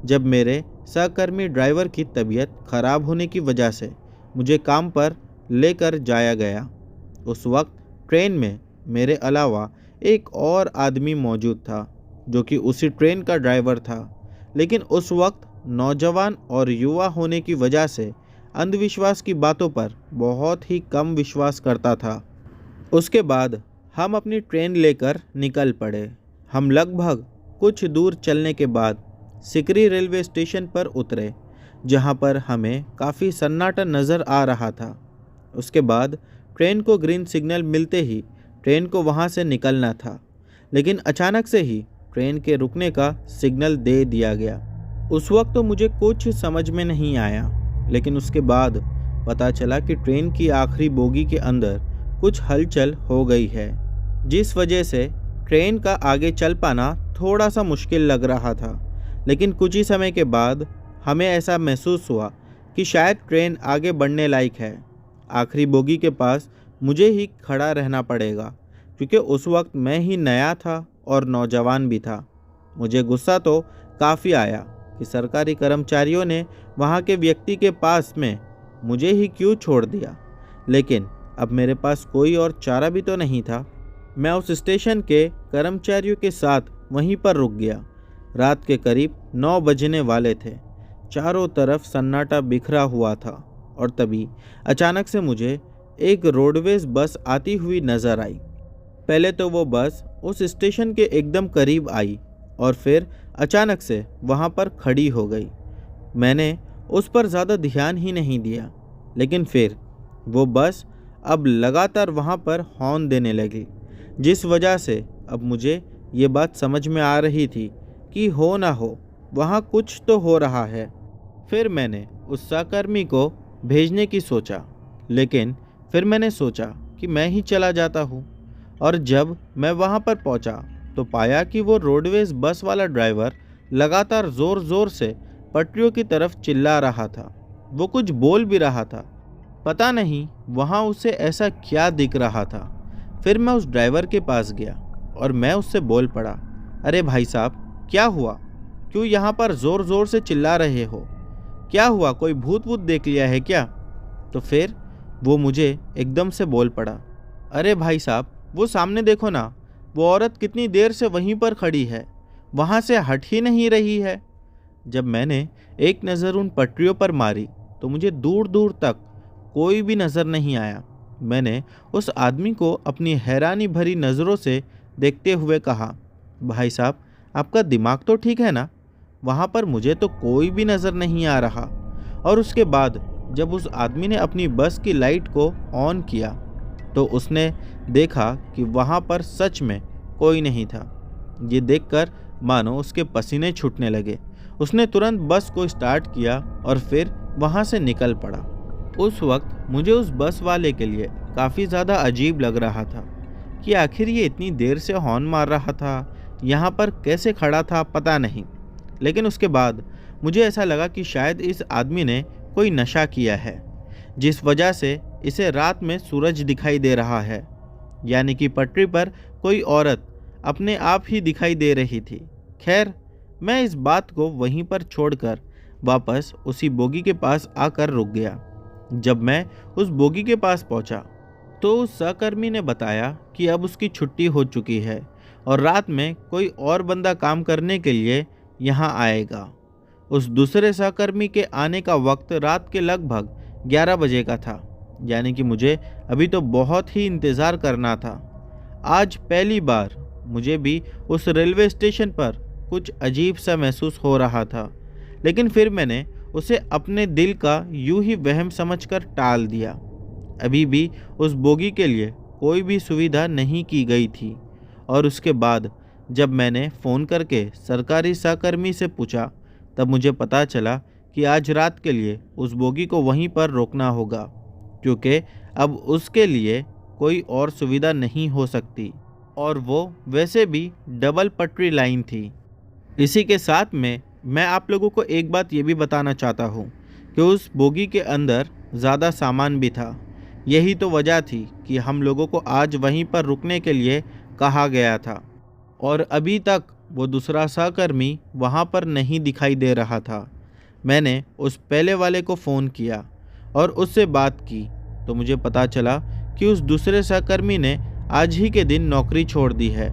जब मेरे सहकर्मी ड्राइवर की तबीयत खराब होने की वजह से मुझे काम पर लेकर जाया गया। उस वक्त ट्रेन में मेरे अलावा एक और आदमी मौजूद था जो कि उसी ट्रेन का ड्राइवर था, लेकिन उस वक्त नौजवान और युवा होने की वजह से अंधविश्वास की बातों पर बहुत ही कम विश्वास करता था। उसके बाद हम अपनी ट्रेन लेकर निकल पड़े। हम लगभग कुछ दूर चलने के बाद सिकरी रेलवे स्टेशन पर उतरे, जहां पर हमें काफ़ी सन्नाटा नज़र आ रहा था। उसके बाद ट्रेन को ग्रीन सिग्नल मिलते ही ट्रेन को वहां से निकलना था, लेकिन अचानक से ही ट्रेन के रुकने का सिग्नल दे दिया गया। उस वक्त तो मुझे कुछ समझ में नहीं आया, लेकिन उसके बाद पता चला कि ट्रेन की आखिरी बोगी के अंदर कुछ हलचल हो गई है, जिस वजह से ट्रेन का आगे चल पाना थोड़ा सा मुश्किल लग रहा था। लेकिन कुछ ही समय के बाद हमें ऐसा महसूस हुआ कि शायद ट्रेन आगे बढ़ने लायक है। आखिरी बोगी के पास मुझे ही खड़ा रहना पड़ेगा, क्योंकि उस वक्त मैं ही नया था और नौजवान भी था। मुझे गुस्सा तो काफ़ी आया कि सरकारी कर्मचारियों ने वहाँ के व्यक्ति के पास में मुझे ही क्यों छोड़ दिया, लेकिन अब मेरे पास कोई और चारा भी तो नहीं था। मैं उस स्टेशन के कर्मचारियों के साथ वहीं पर रुक गया। रात के करीब 9 बजने वाले थे। चारों तरफ सन्नाटा बिखरा हुआ था और तभी अचानक से मुझे एक रोडवेज बस आती हुई नज़र आई। पहले तो वो बस उस स्टेशन के एकदम करीब आई और फिर अचानक से वहाँ पर खड़ी हो गई। मैंने उस पर ज़्यादा ध्यान ही नहीं दिया, लेकिन फिर वो बस अब लगातार वहाँ पर हॉर्न देने लगी, जिस वजह से अब मुझे ये बात समझ में आ रही थी कि हो ना हो वहाँ कुछ तो हो रहा है। फिर मैंने उस सहकर्मी को भेजने की सोचा, लेकिन फिर मैंने सोचा कि मैं ही चला जाता हूँ। और जब मैं वहाँ पर पहुँचा तो पाया कि वो रोडवेज बस वाला ड्राइवर लगातार ज़ोर ज़ोर से पटरियों की तरफ चिल्ला रहा था। वो कुछ बोल भी रहा था, पता नहीं वहाँ उसे ऐसा क्या दिख रहा था। फिर मैं उस ड्राइवर के पास गया और मैं उससे बोल पड़ा, अरे भाई साहब, क्या हुआ? क्यों यहाँ पर ज़ोर ज़ोर से चिल्ला रहे हो? क्या हुआ? कोई भूत वूत देख लिया है क्या? तो फिर वो मुझे एकदम से बोल पड़ा, अरे भाई साहब, वो सामने देखो ना, वो औरत कितनी देर से वहीं पर खड़ी है, वहाँ से हट ही नहीं रही है। जब मैंने एक नज़र उन पटरियों पर मारी तो मुझे दूर दूर तक कोई भी नज़र नहीं आया। मैंने उस आदमी को अपनी हैरानी भरी नज़रों से देखते हुए कहा, भाई साहब, आपका दिमाग तो ठीक है ना? वहाँ पर मुझे तो कोई भी नज़र नहीं आ रहा। और उसके बाद जब उस आदमी ने अपनी बस की लाइट को ऑन किया तो उसने देखा कि वहाँ पर सच में कोई नहीं था। ये देखकर मानो उसके पसीने छूटने लगे। उसने तुरंत बस को स्टार्ट किया और फिर वहाँ से निकल पड़ा। उस वक्त मुझे उस बस वाले के लिए काफ़ी ज़्यादा अजीब लग रहा था कि आखिर ये इतनी देर से हॉर्न मार रहा था, यहाँ पर कैसे खड़ा था पता नहीं। लेकिन उसके बाद मुझे ऐसा लगा कि शायद इस आदमी ने कोई नशा किया है, जिस वजह से इसे रात में सूरज दिखाई दे रहा है, यानी कि पटरी पर कोई औरत अपने आप ही दिखाई दे रही थी। खैर, मैं इस बात को वहीं पर छोड़कर वापस उसी बोगी के पास आकर रुक गया। जब मैं उस बोगी के पास पहुंचा तो उस सहकर्मी ने बताया कि अब उसकी छुट्टी हो चुकी है और रात में कोई और बंदा काम करने के लिए यहाँ आएगा। उस दूसरे सहकर्मी के आने का वक्त रात के लगभग 11 बजे का था, यानी कि मुझे अभी तो बहुत ही इंतज़ार करना था। आज पहली बार मुझे भी उस रेलवे स्टेशन पर कुछ अजीब सा महसूस हो रहा था, लेकिन फिर मैंने उसे अपने दिल का यूं ही वहम समझकर टाल दिया। अभी भी उस बोगी के लिए कोई भी सुविधा नहीं की गई थी और उसके बाद जब मैंने फ़ोन करके सरकारी सहकर्मी से पूछा, तब मुझे पता चला कि आज रात के लिए उस बोगी को वहीं पर रोकना होगा, क्योंकि अब उसके लिए कोई और सुविधा नहीं हो सकती और वो वैसे भी डबल पटरी लाइन थी। इसी के साथ में मैं आप लोगों को एक बात ये भी बताना चाहता हूँ कि उस बोगी के अंदर ज़्यादा सामान भी था। यही तो वजह थी कि हम लोगों को आज वहीं पर रुकने के लिए कहा गया था और अभी तक वो दूसरा सहकर्मी वहाँ पर नहीं दिखाई दे रहा था। मैंने उस पहले वाले को फ़ोन किया और उससे बात की तो मुझे पता चला कि उस दूसरे सहकर्मी ने आज ही के दिन नौकरी छोड़ दी है,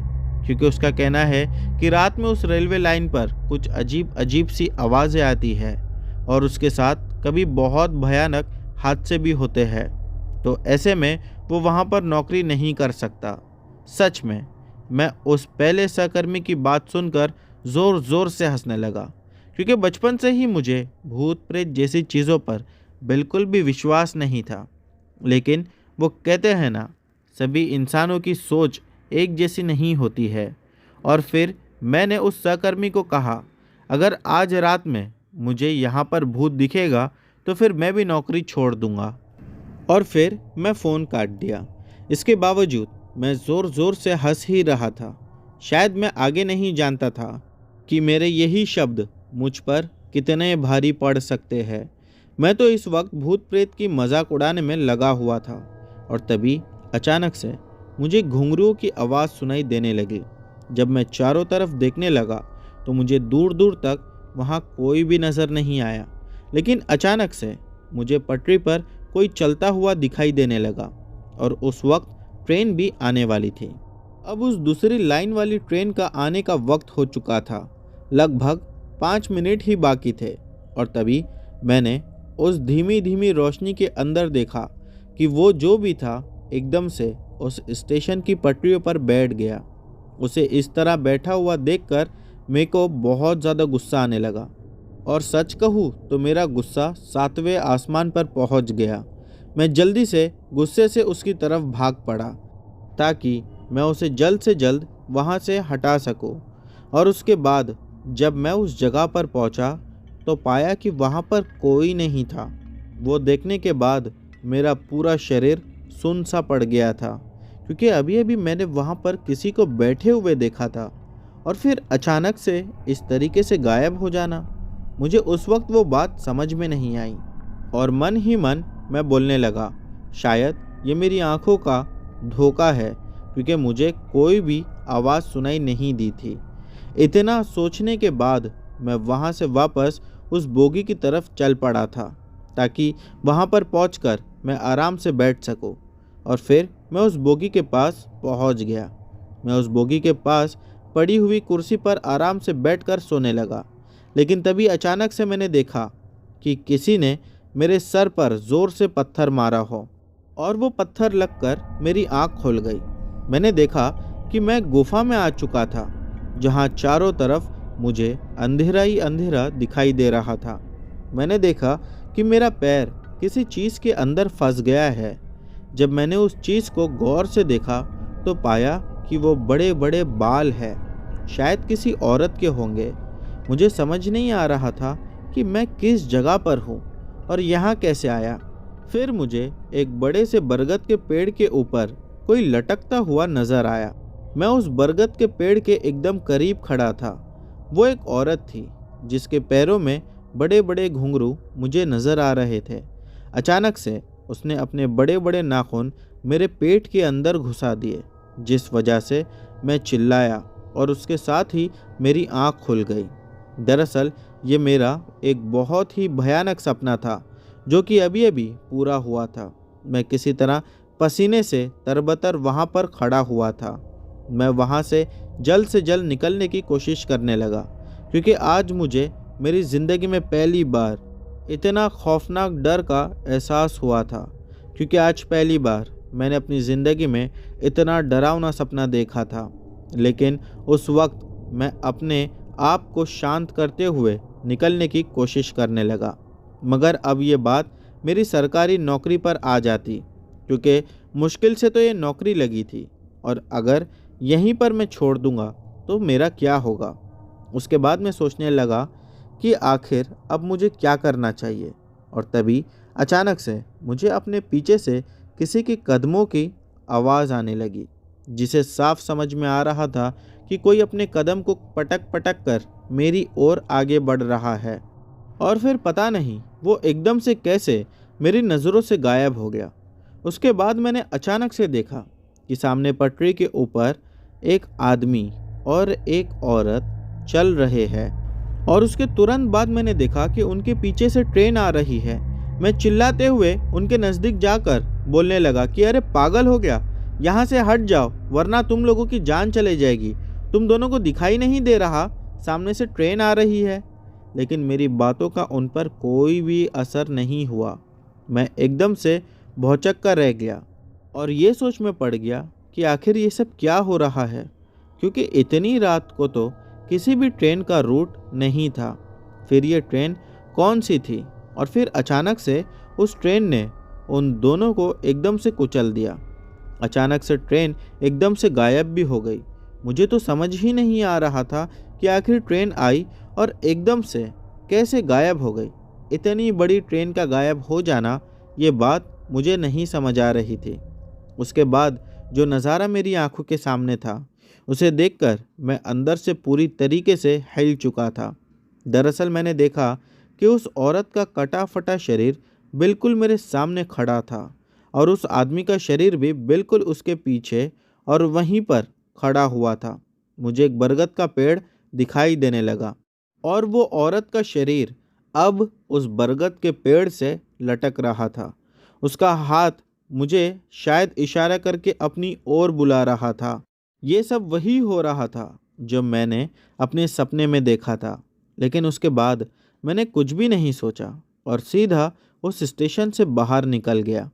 क्योंकि उसका कहना है कि रात में उस रेलवे लाइन पर कुछ अजीब अजीब सी आवाज़ें आती है और उसके साथ कभी बहुत भयानक हादसे भी होते हैं। तो ऐसे में वो वहाँ पर नौकरी नहीं कर सकता। सच में मैं उस पहले सहकर्मी की बात सुनकर ज़ोर ज़ोर से हंसने लगा, क्योंकि बचपन से ही मुझे भूत प्रेत जैसी चीज़ों पर बिल्कुल भी विश्वास नहीं था। लेकिन वो कहते हैं ना, सभी इंसानों की सोच एक जैसी नहीं होती है। और फिर मैंने उस सहकर्मी को कहा, अगर आज रात में मुझे यहाँ पर भूत दिखेगा तो फिर मैं भी नौकरी छोड़ दूँगा। और फिर मैं फ़ोन काट दिया। इसके बावजूद मैं ज़ोर ज़ोर से हंस ही रहा था। शायद मैं आगे नहीं जानता था कि मेरे यही शब्द मुझ पर कितने भारी पड़ सकते हैं। मैं तो इस वक्त भूत प्रेत की मजाक उड़ाने में लगा हुआ था और तभी अचानक से मुझे घुंघरूओं की आवाज़ सुनाई देने लगी। जब मैं चारों तरफ देखने लगा तो मुझे दूर दूर तक वहाँ कोई भी नज़र नहीं आया, लेकिन अचानक से मुझे पटरी पर कोई चलता हुआ दिखाई देने लगा और उस वक्त ट्रेन भी आने वाली थी। अब उस दूसरी लाइन वाली ट्रेन का आने का वक्त हो चुका था। लगभग 5 मिनट ही बाकी थे और तभी मैंने उस धीमी धीमी रोशनी के अंदर देखा कि वो जो भी था एकदम से उस स्टेशन की पटरियों पर बैठ गया। उसे इस तरह बैठा हुआ देखकर मेरे को बहुत ज़्यादा गुस्सा आने लगा और सच कहूँ तो मेरा गुस्सा 7वें आसमान पर पहुँच गया। मैं जल्दी से गुस्से से उसकी तरफ भाग पड़ा ताकि मैं उसे जल्द से जल्द वहाँ से हटा सकूं। और उसके बाद जब मैं उस जगह पर पहुँचा तो पाया कि वहाँ पर कोई नहीं था। वो देखने के बाद मेरा पूरा शरीर सुन्न सा पड़ गया था, क्योंकि अभी अभी मैंने वहाँ पर किसी को बैठे हुए देखा था और फिर अचानक से इस तरीके से गायब हो जाना। मुझे उस वक्त वो बात समझ में नहीं आई और मन ही मन मैं बोलने लगा, शायद ये मेरी आंखों का धोखा है, क्योंकि मुझे कोई भी आवाज़ सुनाई नहीं दी थी। इतना सोचने के बाद मैं वहाँ से वापस उस बोगी की तरफ चल पड़ा था ताकि वहाँ पर पहुंचकर मैं आराम से बैठ सकूं। और फिर मैं उस बोगी के पास पहुंच गया। मैं उस बोगी के पास पड़ी हुई कुर्सी पर आराम से बैठकर सोने लगा, लेकिन तभी अचानक से मैंने देखा कि किसी ने मेरे सर पर ज़ोर से पत्थर मारा हो और वो पत्थर लगकर मेरी आँख खुल गई। मैंने देखा कि मैं गुफा में आ चुका था, जहाँ चारों तरफ मुझे अंधेरा ही अंधेरा दिखाई दे रहा था। मैंने देखा कि मेरा पैर किसी चीज़ के अंदर फंस गया है। जब मैंने उस चीज़ को गौर से देखा तो पाया कि वो बड़े बड़े बाल हैं, शायद किसी औरत के होंगे। मुझे समझ नहीं आ रहा था कि मैं किस जगह पर हूँ और यहाँ कैसे आया। फिर मुझे एक बड़े से बरगद के पेड़ के ऊपर कोई लटकता हुआ नज़र आया। मैं उस बरगद के पेड़ के एकदम करीब खड़ा था। वो एक औरत थी जिसके पैरों में बड़े बड़े घुंघरू मुझे नज़र आ रहे थे। अचानक से उसने अपने बड़े बड़े नाखून मेरे पेट के अंदर घुसा दिए, जिस वजह से मैं चिल्लाया और उसके साथ ही मेरी आँख खुल गई। दरअसल ये मेरा एक बहुत ही भयानक सपना था जो कि अभी अभी पूरा हुआ था। मैं किसी तरह पसीने से तरबतर वहाँ पर खड़ा हुआ था। मैं वहाँ से जल्द निकलने की कोशिश करने लगा, क्योंकि आज मुझे मेरी ज़िंदगी में पहली बार इतना खौफनाक डर का एहसास हुआ था, क्योंकि आज पहली बार मैंने अपनी ज़िंदगी में इतना डरावना सपना देखा था। लेकिन उस वक्त मैं अपने आप को शांत करते हुए निकलने की कोशिश करने लगा, मगर अब ये बात मेरी सरकारी नौकरी पर आ जाती, क्योंकि मुश्किल से तो ये नौकरी लगी थी, और अगर यहीं पर मैं छोड़ दूंगा तो मेरा क्या होगा। उसके बाद मैं सोचने लगा कि आखिर अब मुझे क्या करना चाहिए, और तभी अचानक से मुझे अपने पीछे से किसी के कदमों की आवाज़ आने लगी, जिसे साफ समझ में आ रहा था कि कोई अपने कदम को पटक पटक कर मेरी ओर आगे बढ़ रहा है। और फिर पता नहीं वो एकदम से कैसे मेरी नज़रों से गायब हो गया। उसके बाद मैंने अचानक से देखा कि सामने पटरी के ऊपर एक आदमी और एक औरत चल रहे हैं, और उसके तुरंत बाद मैंने देखा कि उनके पीछे से ट्रेन आ रही है। मैं चिल्लाते हुए उनके नज़दीक जाकर बोलने लगा कि अरे पागल हो गया, यहाँ से हट जाओ वरना तुम लोगों की जान चले जाएगी। तुम दोनों को दिखाई नहीं दे रहा सामने से ट्रेन आ रही है? लेकिन मेरी बातों का उन पर कोई भी असर नहीं हुआ। मैं एकदम से भौंचक कर रह गया और ये सोच में पड़ गया कि आखिर ये सब क्या हो रहा है, क्योंकि इतनी रात को तो किसी भी ट्रेन का रूट नहीं था। फिर ये ट्रेन कौन सी थी? और फिर अचानक से उस ट्रेन ने उन दोनों को एकदम से कुचल दिया। अचानक से ट्रेन एकदम से गायब भी हो गई। मुझे तो समझ ही नहीं आ रहा था कि आखिर ट्रेन आई और एकदम से कैसे गायब हो गई। इतनी बड़ी ट्रेन का गायब हो जाना, ये बात मुझे नहीं समझ आ रही थी। उसके बाद जो नज़ारा मेरी आंखों के सामने था, उसे देखकर मैं अंदर से पूरी तरीके से हिल चुका था। दरअसल मैंने देखा कि उस औरत का कटा फटा शरीर बिल्कुल मेरे सामने खड़ा था, और उस आदमी का शरीर भी बिल्कुल उसके पीछे और वहीं पर खड़ा हुआ था। मुझे एक बरगद का पेड़ दिखाई देने लगा, और वो औरत का शरीर अब उस बरगद के पेड़ से लटक रहा था। उसका हाथ मुझे शायद इशारा करके अपनी ओर बुला रहा था। ये सब वही हो रहा था जो मैंने अपने सपने में देखा था। लेकिन उसके बाद मैंने कुछ भी नहीं सोचा और सीधा उस स्टेशन से बाहर निकल गया।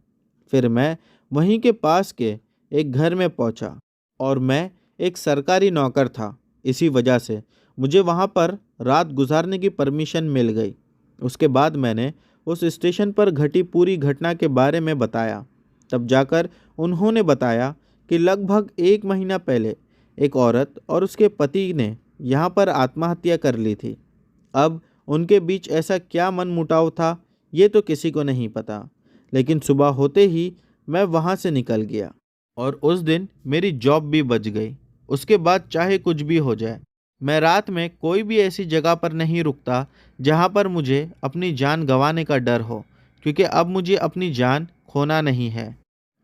फिर मैं वहीं के पास के एक घर में पहुंचा, और मैं एक सरकारी नौकर था, इसी वजह से मुझे वहां पर रात गुजारने की परमिशन मिल गई। उसके बाद मैंने उस स्टेशन पर घटी पूरी घटना के बारे में बताया। तब जाकर उन्होंने बताया कि लगभग 1 महीना पहले एक औरत और उसके पति ने यहाँ पर आत्महत्या कर ली थी। अब उनके बीच ऐसा क्या मनमुटाव था, ये तो किसी को नहीं पता। लेकिन सुबह होते ही मैं वहाँ से निकल गया, और उस दिन मेरी जॉब भी बच गई। उसके बाद चाहे कुछ भी हो जाए, मैं रात में कोई भी ऐसी जगह पर नहीं रुकता जहाँ पर मुझे अपनी जान गंवाने का डर हो, क्योंकि अब मुझे अपनी जान खोना नहीं है।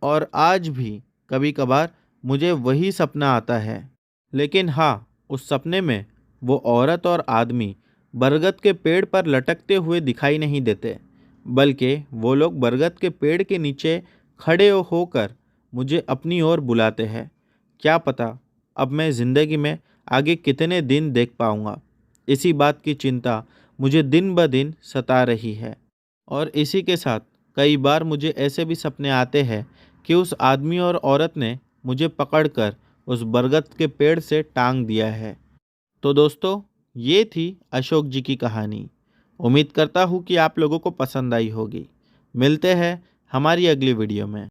और आज भी कभी कभार मुझे वही सपना आता है। लेकिन हाँ, उस सपने में वो औरत और आदमी बरगद के पेड़ पर लटकते हुए दिखाई नहीं देते, बल्कि वो लोग बरगद के पेड़ के नीचे खड़े होकर मुझे अपनी ओर बुलाते हैं। क्या पता अब मैं ज़िंदगी में आगे कितने दिन देख पाऊँगा। इसी बात की चिंता मुझे दिन ब दिन सता रही है। और इसी के साथ कई बार मुझे ऐसे भी सपने आते हैं कि उस आदमी और औरत ने मुझे पकड़कर उस बरगद के पेड़ से टांग दिया है। तो दोस्तों, ये थी अशोक जी की कहानी। उम्मीद करता हूँ कि आप लोगों को पसंद आई होगी। मिलते हैं हमारी अगली वीडियो में।